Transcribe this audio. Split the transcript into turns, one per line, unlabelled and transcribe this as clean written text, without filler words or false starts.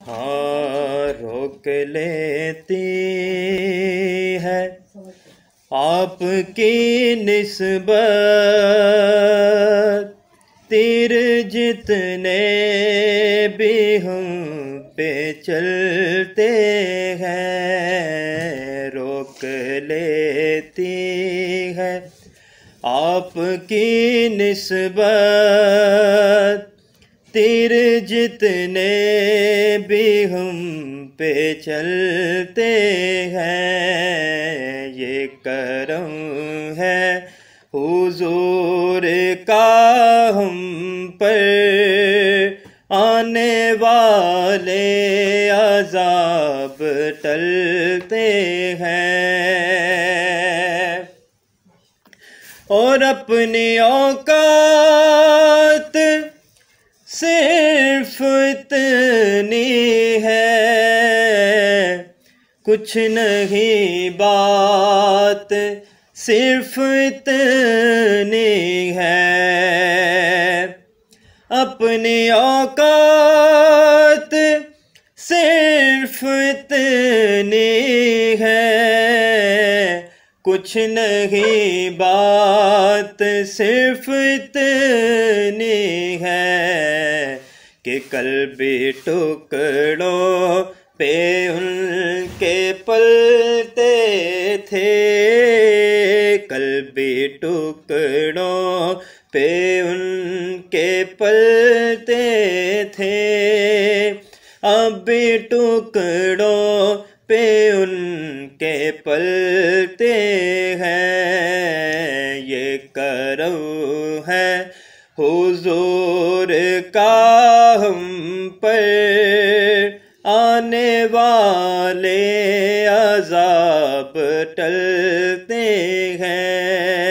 हाँ रोक लेती है आपकी निस्बत, तीर जितने भी हम पे चलते हैं। रोक लेती है आपकी निस्बत, तीर जितने भी हम पे चलते हैं। ये करम है हुजूर का हम पर, आने वाले अज़ाब टलते हैं। और अपनी औकात सिर्फ इतनी है, कुछ नहीं बात सिर्फ इतनी है। अपनी औकात सिर्फ इतनी है, कुछ नहीं बात सिर्फ इतनी है कि कल्बी टुकड़ों पे उनके पलते थे। कल्बी टुकड़ों पे उनके पलते थे, अब भी टुकड़ों पे उनके पलते हैं। ये करम है हुजूर का हम पर, आने वाले अज़ाब टलते हैं।